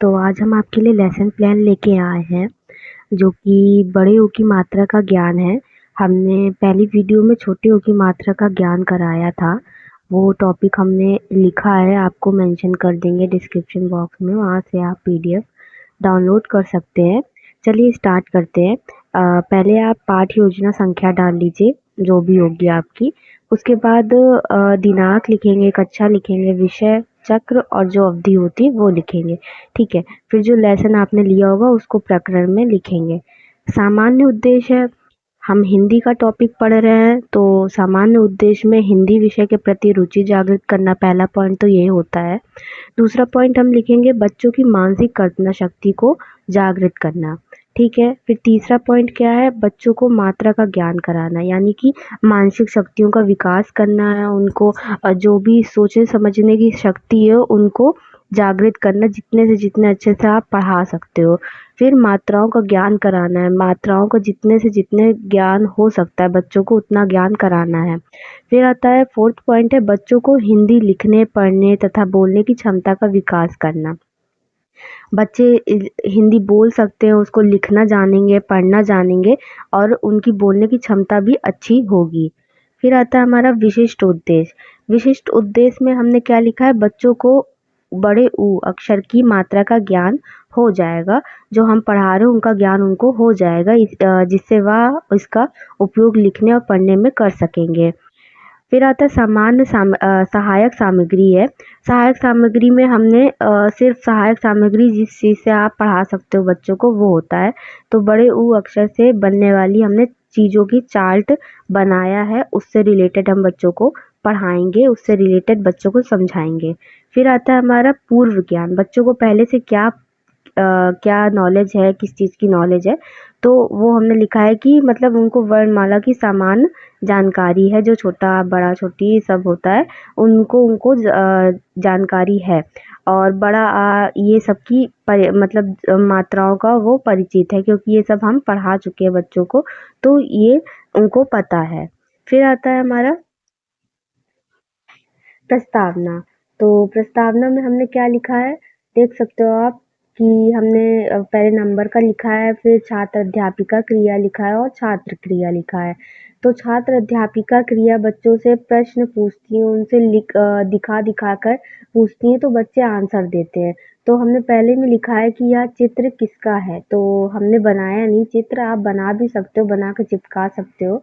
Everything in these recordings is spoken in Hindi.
तो आज हम आपके लिए लेसन प्लान लेके आए हैं, जो कि बड़े ऊ की मात्रा का ज्ञान है। हमने पहली वीडियो में छोटे ऊ की मात्रा का ज्ञान कराया था। वो टॉपिक हमने लिखा है, आपको मेंशन कर देंगे डिस्क्रिप्शन बॉक्स में, वहाँ से आप पीडीएफ डाउनलोड कर सकते हैं। चलिए स्टार्ट करते हैं। पहले आप पाठ योजना संख्या डाल लीजिए, जो भी होगी आपकी। उसके बाद दिनांक लिखेंगे, कक्षा लिखेंगे, विषय, चक्र और जो अवधि होती है वो लिखेंगे। ठीक है, फिर जो लेसन आपने लिया होगा उसको प्रकरण में लिखेंगे। सामान्य उद्देश्य है, हम हिंदी का टॉपिक पढ़ रहे हैं, तो सामान्य उद्देश्य में हिंदी विषय के प्रति रुचि जागृत करना, पहला पॉइंट तो ये होता है। दूसरा पॉइंट हम लिखेंगे बच्चों की मानसिक कल्पना शक्ति को जागृत करना। ठीक है, फिर तीसरा पॉइंट क्या है, बच्चों को मात्रा का ज्ञान कराना, यानी कि मानसिक शक्तियों का विकास करना है उनको। जो भी सोचने समझने की शक्ति है उनको जागृत करना, जितने से जितने अच्छे से आप पढ़ा सकते हो। फिर मात्राओं का ज्ञान कराना है, मात्राओं का जितने से जितने ज्ञान हो सकता है बच्चों को उतना ज्ञान कराना है। फिर आता है फोर्थ पॉइंट है बच्चों को हिंदी लिखने, पढ़ने तथा बोलने की क्षमता का विकास करना। बच्चे हिंदी बोल सकते हैं, उसको लिखना जानेंगे, पढ़ना जानेंगे और उनकी बोलने की क्षमता भी अच्छी होगी। फिर आता है हमारा विशिष्ट उद्देश्य। विशिष्ट उद्देश्य में हमने क्या लिखा है, बच्चों को बड़े ऊ अक्षर की मात्रा का ज्ञान हो जाएगा, जो हम पढ़ा रहे हैं उनका ज्ञान उनको हो जाएगा, जिससे वह इसका उपयोग लिखने और पढ़ने में कर सकेंगे। फिर आता है सहायक सामग्री है। सहायक सामग्री में हमने सिर्फ सहायक सामग्री जिस चीज़ से आप पढ़ा सकते हो बच्चों को वो होता है। तो बड़े ऊ अक्षर से बनने वाली हमने चीज़ों की चार्ट बनाया है, उससे रिलेटेड हम बच्चों को पढ़ाएंगे, उससे रिलेटेड बच्चों को समझाएंगे। फिर आता है हमारा पूर्व ज्ञान, बच्चों को पहले से क्या नॉलेज है, किस चीज़ की नॉलेज है। तो वो हमने लिखा है कि मतलब उनको वर्णमाला की सामान्य जानकारी है, जो छोटा बड़ा छोटी सब होता है उनको उनको जानकारी है। और बड़ा ये सब की मतलब मात्राओं का वो परिचित है, क्योंकि ये सब हम पढ़ा चुके हैं बच्चों को, तो ये उनको पता है। फिर आता है हमारा प्रस्तावना। तो प्रस्तावना में हमने क्या लिखा है, देख सकते हो आप कि हमने पहले नंबर का लिखा है, फिर छात्र अध्यापिका क्रिया लिखा है और छात्र क्रिया लिखा है। तो छात्र अध्यापिका क्रिया बच्चों से प्रश्न पूछती है, उनसे दिखा दिखा कर पूछती है, तो बच्चे आंसर देते हैं। तो हमने पहले में लिखा है कि यह चित्र किसका है, तो हमने बनाया नहीं चित्र, आप बना भी सकते हो, बना कर चिपका सकते हो।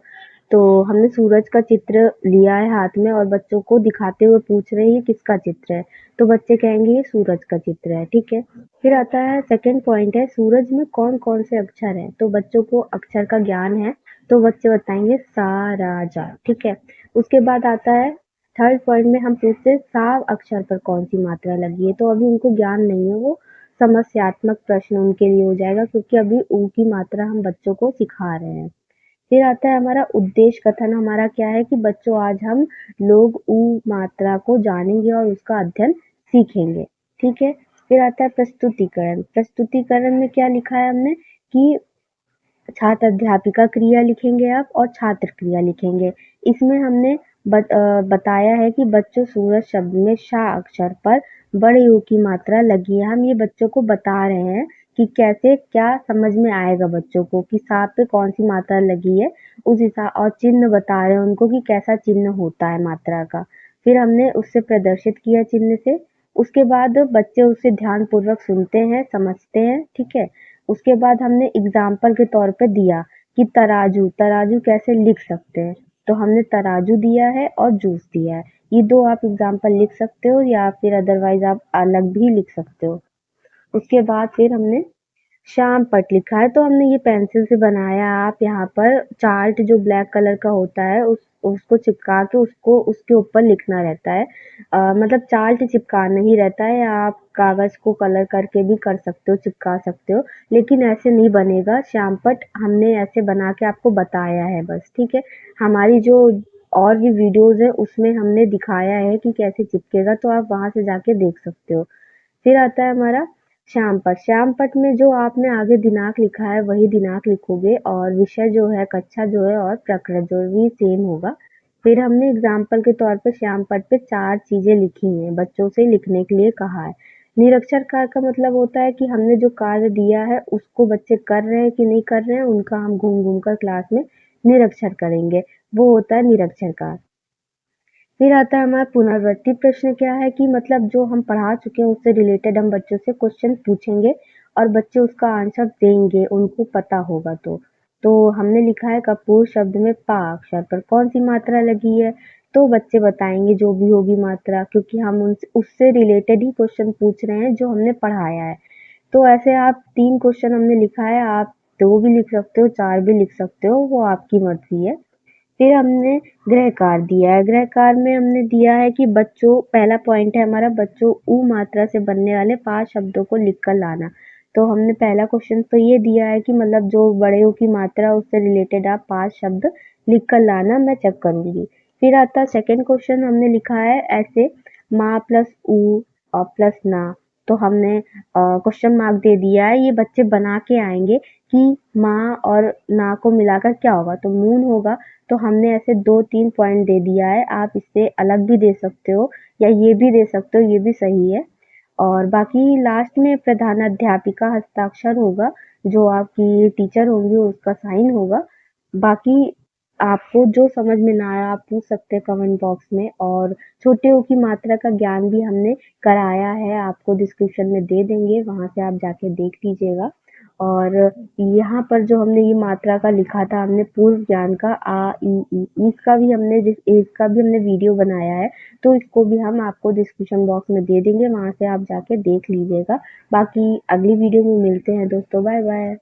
तो हमने सूरज का चित्र लिया है हाथ में और बच्चों को दिखाते हुए पूछ रहे हैं ये किसका चित्र है, तो बच्चे कहेंगे ये सूरज का चित्र है। ठीक है, फिर आता है सेकंड पॉइंट है सूरज में कौन कौन से अक्षर हैं, तो बच्चों को अक्षर का ज्ञान है, तो बच्चे बताएंगे सा रा जा। ठीक है, उसके बाद आता है थर्ड पॉइंट में हम पूछते हैं सा अक्षर पर कौन सी मात्रा लगी है, तो अभी उनको ज्ञान नहीं है, वो समस्यात्मक प्रश्न उनके लिए हो जाएगा, क्योंकि अभी ऊ की मात्रा हम बच्चों को सिखा रहे हैं। फिर आता है हमारा उद्देश्य कथन, हमारा क्या है कि बच्चों आज हम लोग ऊ मात्रा को जानेंगे और उसका अध्ययन सीखेंगे। ठीक है, फिर आता है प्रस्तुतिकरण। प्रस्तुतिकरण में क्या लिखा है हमने कि छात्र अध्यापिका क्रिया लिखेंगे आप और छात्र क्रिया लिखेंगे। इसमें हमने बताया है कि बच्चों सूरज शब्द में शा अक्षर पर बड़े यू की मात्रा लगी है। हम ये बच्चों को बता रहे हैं कि कैसे क्या समझ में आएगा बच्चों को कि सा पे कौन सी मात्रा लगी है, उस हिसाब और चिन्ह बता रहे हैं उनको कि कैसा चिन्ह होता है मात्रा का। फिर हमने उससे प्रदर्शित किया चिन्ह से। उसके बाद बच्चे उसे ध्यानपूर्वक सुनते हैं, समझते हैं। ठीक है, उसके बाद हमने एग्जाम्पल के तौर पे दिया कि तराजू, तराजू कैसे लिख सकते हैं, तो हमने तराजू दिया है और जूस दिया है। ये दो आप एग्जाम्पल लिख सकते हो या फिर अदरवाइज आप अलग भी लिख सकते हो। उसके बाद फिर हमने श्याम पट लिखा है, तो हमने ये पेंसिल से बनाया। आप यहाँ पर चार्ट जो ब्लैक कलर का होता है उसको चिपका के उसको उसके ऊपर लिखना रहता है। मतलब चार्ट चिपकाना ही रहता है, आप कागज को कलर करके भी कर सकते हो, चिपका सकते हो, लेकिन ऐसे नहीं बनेगा श्याम पट, हमने ऐसे बना के आपको बताया है बस। ठीक है, हमारी जो और भी वीडियोस है उसमें हमने दिखाया है कि कैसे चिपकेगा, तो आप वहां से जाके देख सकते हो। फिर आता है हमारा श्याम पट। श्याम पट में जो आपने आगे दिनांक लिखा है वही दिनांक लिखोगे, और विषय जो है, कक्षा जो है और प्रकरण जो भी सेम होगा। फिर हमने एग्जाम्पल के तौर पे श्याम पट पे 4 चीजें लिखी हैं, बच्चों से लिखने के लिए कहा है। निरक्षरकार का मतलब होता है कि हमने जो कार्य दिया है उसको बच्चे कर रहे हैं कि नहीं कर रहे हैं, उनका हम घूम-घूम कर क्लास में निरीक्षण करेंगे, वो होता है निरक्षरकार। फिर आता है हमारा पुनरावृत्ति प्रश्न क्या है कि मतलब जो हम पढ़ा चुके हैं उससे रिलेटेड हम बच्चों से क्वेश्चन पूछेंगे और बच्चे उसका आंसर देंगे, उनको पता होगा तो। तो हमने लिखा है कपूर शब्द में पा अक्षर पर कौन सी मात्रा लगी है? तो बच्चे बताएंगे जो भी होगी मात्रा, क्योंकि हम उनसे उससे रिलेटेड ही क्वेश्चन पूछ रहे हैं जो हमने पढ़ाया है। तो ऐसे आप 3 क्वेश्चन हमने लिखा है, आप 2 भी लिख सकते हो, 4 भी लिख सकते हो, वो आपकी मर्ज़ी है। फिर हमने गृहकार दिया है, गृहकार में हमने दिया है कि बच्चों, पहला पॉइंट है हमारा, बच्चों उ मात्रा से बनने वाले 5 शब्दों को लिख कर लाना। तो हमने पहला क्वेश्चन तो ये दिया है कि मतलब जो बड़े ऊ की मात्रा उससे रिलेटेड आप 5 शब्द लिख कर लाना, मैं चेक करूँगी। फिर आता है सेकंड क्वेश्चन, हमने लिखा है ऐसे माँ प्लस ऊ और प्लस ना। तो हमने क्वेश्चन मार्क दे दिया है, ये बच्चे बना के आएँगे कि माँ और ना को मिलाकर क्या होगा, तो मून होगा। तो हमने ऐसे 2-3 पॉइंट दे दिया है, आप इससे अलग भी दे सकते हो या ये भी दे सकते हो, ये भी सही है। और बाकी लास्ट में प्रधानाध्यापिका हस्ताक्षर होगा, जो आपकी टीचर होंगी उसका साइन होगा। बाकी आपको जो समझ में ना आया आप पूछ सकते हैं कमेंट बॉक्स में, और छोटे ऊ की मात्रा का ज्ञान भी हमने कराया है, आपको डिस्क्रिप्शन में दे देंगे, वहाँ से आप जाके देख लीजिएगा। और यहाँ पर जो हमने ये मात्रा का लिखा था, हमने पूर्व ज्ञान का आ, इ, ई, इसका भी हमने वीडियो बनाया है, तो इसको भी हम आपको डिस्क्रिप्शन बॉक्स में दे देंगे, वहाँ से आप जाके देख लीजिएगा। बाकी अगली वीडियो में मिलते हैं दोस्तों, बाय बाय।